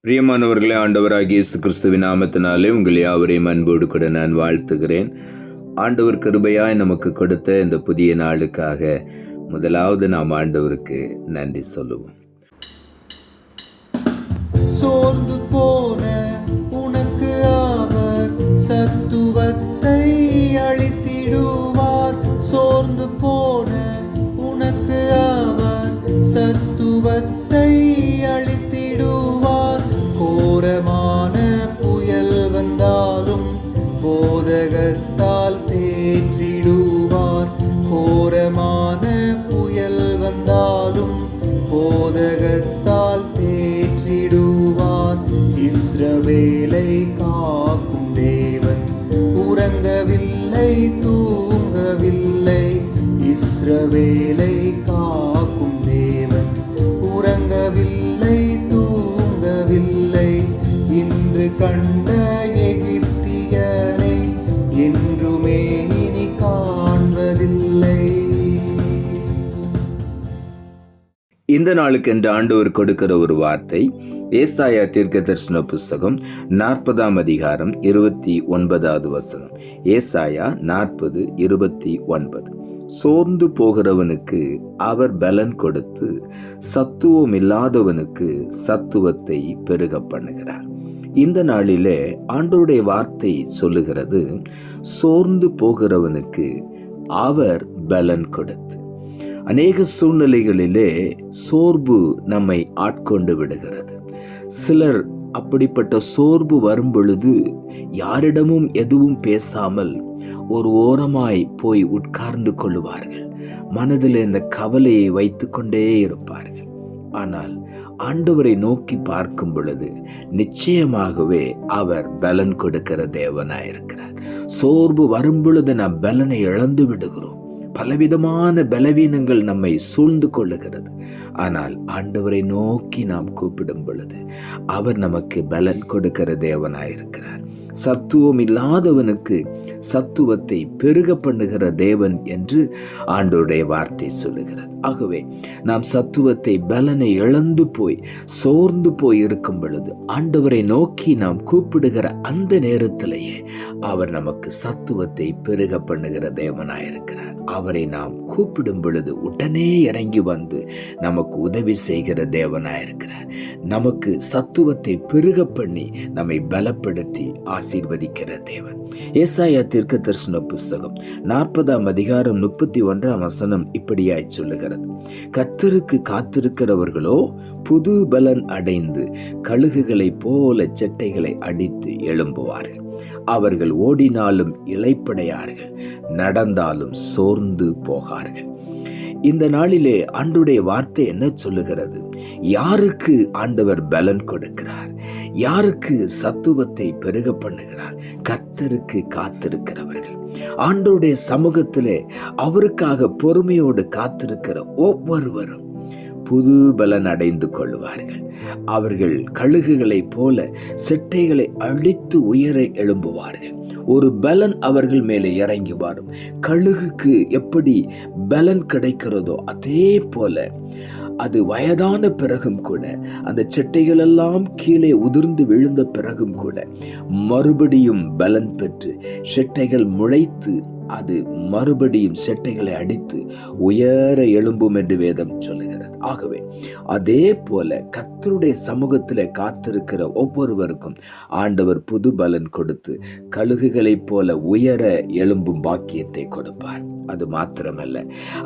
பிரியமானவர்களே, ஆண்டவராகிய இயேசு கிறிஸ்துவின் நாமத்தினாலே உங்கள் யாவரையும் அன்போடு கூட நான் வாழ்த்துகிறேன். ஆண்டவர் கிருபையாய் நமக்கு கொடுத்த இந்த புதிய நாளுக்காக முதலாவது நாம் ஆண்டவருக்கு நன்றி சொல்லுவோம். சோர்ந்து போன உனக்கு அவர் சத்துவத்தை அளித்திடுவார். சோர்ந்து போன உனக்கு அவர் சத்துவத்தை அளித்திடுவார். கோரமான புயல் வந்தாலும் போதகத்தால் தேற்றிடுவார். கோரமான புயல் வந்தாலும் போதகத்தால் தேற்றிடுவார். இஸ்ரவேலை காக்கும் தேவன் உறங்கவில்லை, தூங்கவில்லை. இஸ்ரவேலை காக்கும் தேவன் உறங்கவில்லை, தூங்கவில்லை. இன்று கண்ட எகிப்தியரை என்றுமே இனி காண்பதில்லை. இந்த நாளுக்கு என்று ஆண்டவர் கொடுக்கிற ஒரு வார்த்தை ஏசாயா தீர்க்கதரிசன புஸ்தகம் 40 அதிகாரம் 29வது வசனம். ஏசாயா 40:29. சோர்ந்து போகிறவனுக்கு அவர் பலன் கொடுத்து சத்துவம் இல்லாதவனுக்கு சத்துவத்தை பெருக பண்ணுகிறார். இந்த நாளிலே ஆண்டவருடைய வார்த்தை சொல்லுகிறது, சோர்ந்து போகிறவனுக்கு அவர் பலன் கொடுத்து. அநேக சூழ்நிலைகளிலே சோர்வு நம்மை ஆட்கொண்டு விடுகிறது. சிலர் அப்படிப்பட்ட சோர்வு வரும் பொழுது யாரிடமும் எதுவும் பேசாமல் ஒரு ஓரமாய் போய் உட்கார்ந்து கொள்ளுவார்கள். மனதில் இந்த கவலையை வைத்து கொண்டே இருப்பார்கள். ஆனால் ஆண்டவரை நோக்கி பார்க்கும் பொழுது நிச்சயமாகவே அவர் பலன் கொடுக்கிற தேவனாயிருக்கிறார். சோர்வு வரும் பொழுது நாம் பலனை இழந்து விடுகிறோம். பலவிதமான பலவீனங்கள் நம்மை சூழ்ந்து கொள்ளுகிறது. ஆனால் ஆண்டவரை நோக்கி நாம் கூப்பிடும் பொழுது அவர் நமக்கு பலன் கொடுக்கிற தேவனாயிருக்கிறார். சத்துவம் இல்லாதவனுக்கு சத்துவத்தை பெருக பண்ணுகிற தேவன் என்று ஆண்டவருடைய வார்த்தை சொல்லுகிறது. ஆகவே நாம் சத்துவத்தை பலனை இழந்து போய் சோர்ந்து போய் இருக்கும் பொழுது ஆண்டவரை நோக்கி நாம் கூப்பிடுகிற அந்த நேரத்திலேயே அவர் நமக்கு சத்துவத்தை பெருக பண்ணுகிற தேவனாயிருக்கிறார். அவரை நாம் கூப்பிடும் பொழுது உடனே இறங்கி வந்து நமக்கு உதவி செய்கிற தேவனாயிருக்கிறார். நமக்கு சத்துவத்தை பெருக பண்ணி நம்மை பலப்படுத்தி ஆசீர்வதிக்கிற தேவன். ஏசாயா தீர்க்கதரிசன புஸ்தகம் 40 அதிகாரம் 31 வசனம் இப்படியாய் சொல்லுகிறது, கர்த்தருக்கு காத்திருக்கிறவர்களோ புது பலன் அடைந்து கழுகுகளைப் போல செட்டைகளை அடித்து எழும்புவார்கள். அவர்கள் ஓடினாலும் இளைப்படையார்கள், நடந்தாலும் சோர்ந்து போகார்கள். இந்த நாளிலே ஆண்டவருடைய வார்த்தை என்ன சொல்லுகிறது? யாருக்கு ஆண்டவர் பலன் கொடுக்கிறார்? யாருக்கு சத்துவத்தை பெருக பண்ணுகிறார்? கர்த்தருக்கு காத்திருக்கிறவர்கள். ஆண்டவருடைய சமூகத்திலே அவருக்காக பொறுமையோடு காத்திருக்கிற ஒவ்வொருவரும் புது பலன் அடைந்து கொள்வார்கள். அவர்கள் கழுகுகளைப் போல செட்டைகளை அழித்து உயர எழும்புவார்கள். ஒரு பலன் அவர்கள் மேலே இறங்கி வரும். கழுகுக்கு எப்படி பலன் கிடைக்கிறதோ அதே போல அது வயதான பிறகும் கூட, அந்த செட்டைகள் எல்லாம் கீழே உதிர்ந்து விழுந்த பிறகும் கூட மறுபடியும் பலன் பெற்று செட்டைகள் முளைத்து அது மறுபடியும் செட்டைகளை அடித்து உயர எழும்பும் என்று வேதம் சொல்லுகிறது. ஆகவே அதே போல கர்த்தருடைய சமூகத்திலே காத்திருக்கிற ஒவ்வொருவருக்கும் ஆண்டவர் புது பலன் கொடுத்து கழுகுகளைப் போல உயர எழும்பும் பாக்கியத்தை கொடுப்பார். அது மாத்திரமல்ல,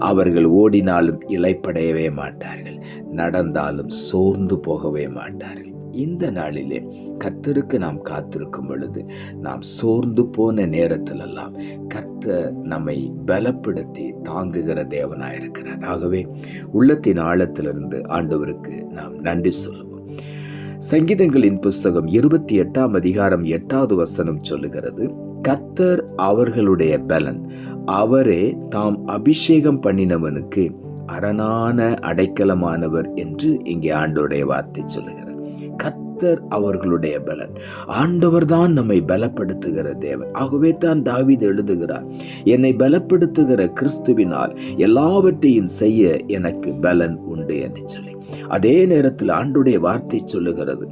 அவர்கள் ஓடினாலும் இளைப்படையவே மாட்டார்கள், நடந்தாலும் சோர்ந்து போகவே மாட்டார்கள். இந்த நாளிலே கர்த்தருக்கு நாம் காத்திருக்கும் பொழுது நாம் சோர்ந்து போன நேரத்திலெல்லாம் கர்த்தர் நம்மை பலப்படுத்தி தாங்குகிற தேவனாயிருக்கிறார். ஆகவே உள்ளத்தின் ஆழத்திலிருந்து ஆண்டவருக்கு நாம் நன்றி சொல்லுவோம். சங்கீதங்களின் புஸ்தகம் 28 அதிகாரம் 8வது வசனம் சொல்லுகிறது, கர்த்தர் அவர்களுடைய பலன், அவரே தாம் அபிஷேகம் பண்ணினவனுக்கு அரணான அடைக்கலமானவர் என்று இங்கே ஆண்டவருடைய வார்த்தை சொல்லுகிறது. கர்த்தர் அவர்களுடைய பலன். ஆண்டவர் தான் நம்மை பலப்படுத்துகிற தேவன். ஆகவே தான் தாவீது எழுதுகிறார், என்னை பலப்படுத்துகிற கிறிஸ்துவினால் எல்லாவற்றையும் செய்ய எனக்கு பலன் உண்டு என்று சொல்லி. அதே நேரத்தில் ஆண்டுடைய வார்த்தை சொல்லுகிறது,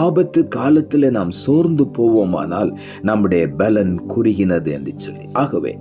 ஆபத்து காலத்தில் நாம் சோர்ந்து போவோமானால் நம்முடைய பலன் குறுகினது என்று சொல்லி. ஆகவே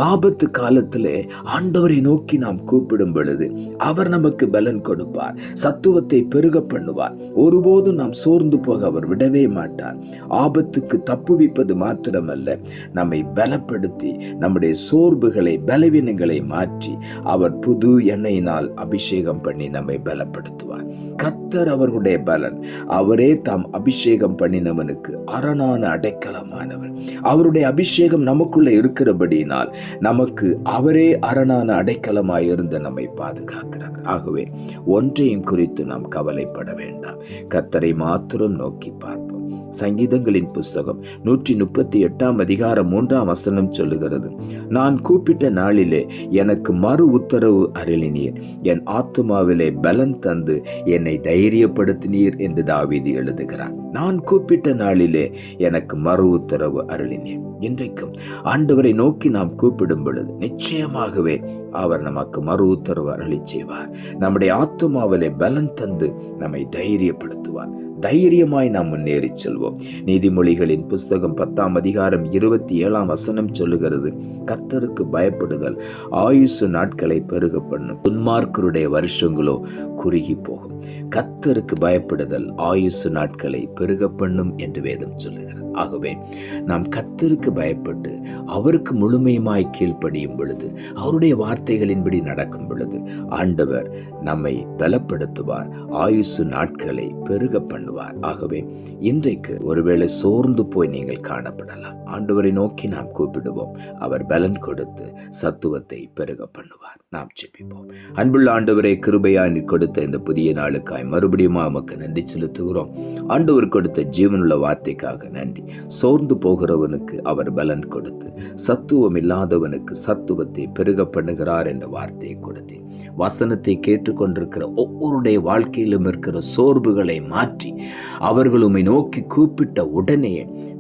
ஆபத்து காலத்திலே ஆண்டவரை நோக்கி நாம் கூப்பிடும் பொழுது அவர் நமக்கு பலன் கொடுப்பார், சத்துவத்தை பெருக பண்ணுவார். ஒருபோதும் நாம் சோர்ந்து போக அவர் விடவே மாட்டார். ஆபத்துக்கு தப்புவிப்பது மாத்திரமல்ல, நம்மை பலப்படுத்தி நம்முடைய சோர்வுகளை பலவீனங்களை மாற்றி அவர் புது எண்ணெயினால் அபிஷேகம் பண்ணி நம்மை பலப்படுத்துவார். கர்த்தர் அவர்களுடைய பலன். அவரே தாம் அபிஷேகம் பண்ணினவனுக்கு அரணான அடைக்கலமானவர். அவருடைய அபிஷேகம் நமக்குள்ள இருக்கிறபடியினால் நமக்கு அவரே அரணான அடைக்கலமாய் இருந்து நம்மை பாதுகாக்கிறார். ஆகவே ஒன்றையும் குறித்து நாம் கவலைப்பட வேண்டாம், கர்த்தரை மாத்திரம் நோக்கி பார்ப்போம். சங்கீதங்களின் புஸ்தகம் 138 அதிகாரம் 3 சொல்லுகிறது, நான் கூப்பிட்ட நாளிலே எனக்கு மறு உத்தரவு அருளினீர், என் ஆத்துமாவிலே பலன் தந்து என்னை தைரியப்படுத்தினீர் என்று தாவீது எழுதுகிறார். நான் கூப்பிட்ட நாளிலே எனக்கு மறு உத்தரவு அருளினீர். இன்றைக்கும் ஆண்டவரை நோக்கி நாம் கூப்பிடும் பொழுது நிச்சயமாகவே அவர் நமக்கு மறு உத்தரவு அருளி செய்வார். நம்முடைய ஆத்துமாவிலே பலன் தந்து நம்மை தைரியப்படுத்துவார். தைரியமாய் நாம் முன்னேறி செல்வோம். நீதிமொழிகளின் புஸ்தகம் 10 அதிகாரம் 27 சொல்லுகிறது, கர்த்தருக்கு பயப்படுதல் ஆயுசு நாட்களை பெருக பண்ணும், துன்மார்க்கருடைய வருஷங்களோ குறுகி போகும். கர்த்தருக்கு பயப்படுதல் ஆயுசு நாட்களை பெருக பண்ணும் என்று வேதம் சொல்லுகிறது. ஆகவே நாம் கர்த்தருக்கு பயப்பட்டு அவருக்கு முழுமையுமாய் கீழ்ப்படியும் பொழுது, அவருடைய வார்த்தைகளின்படி நடக்கும் பொழுது ஆண்டவர் நம்மை பலப்படுத்துவார், ஆயுசு நாட்களை பெருக பண்ணுவார். ஆகவே இன்றைக்கு ஒருவேளை சோர்ந்து போய் நீங்கள் காணப்படலாம். ஆண்டவரை நோக்கி நாம் கூப்பிடுவோம், அவர் பலன் கொடுத்து சத்துவத்தை பெருக பண்ணுவார். நாம் ஜெபிப்போம். அன்புள்ள ஆண்டவரே, கிருபையாய் நீர் கொடுத்த இந்த புதிய நாளுக்காய் மறுபடியும் உமக்கு நன்றி செலுத்துகிறோம். ஆண்டவர் கொடுத்த ஜீவனுள்ள வார்த்தைக்காக நன்றி. சோர்ந்து போகிறவனுக்கு அவர் பலன் கொடுத்து சத்துவம் இல்லாதவனுக்கு சத்துவத்தை பெருக பண்ணுகிறார் என்ற வார்த்தையை கொடுத்து வசனத்தை கேட்டுக்கொண்டிருக்கிற ஒவ்வொருடைய வாழ்க்கையிலும் இருக்கிற சோர்வுகளை மாற்றி அவர்களுமை நோக்கி கூப்பிட்ட உடனே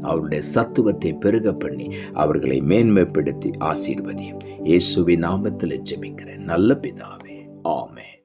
அவருடைய சத்துவத்தை பெருக பண்ணி அவர்களை மேன்மைப்படுத்தி ஆசீர்வதியும். இயேசுவின் நாமத்தில் ஜெபிக்கிறேன் நல்ல பிதாவே, ஆமென்.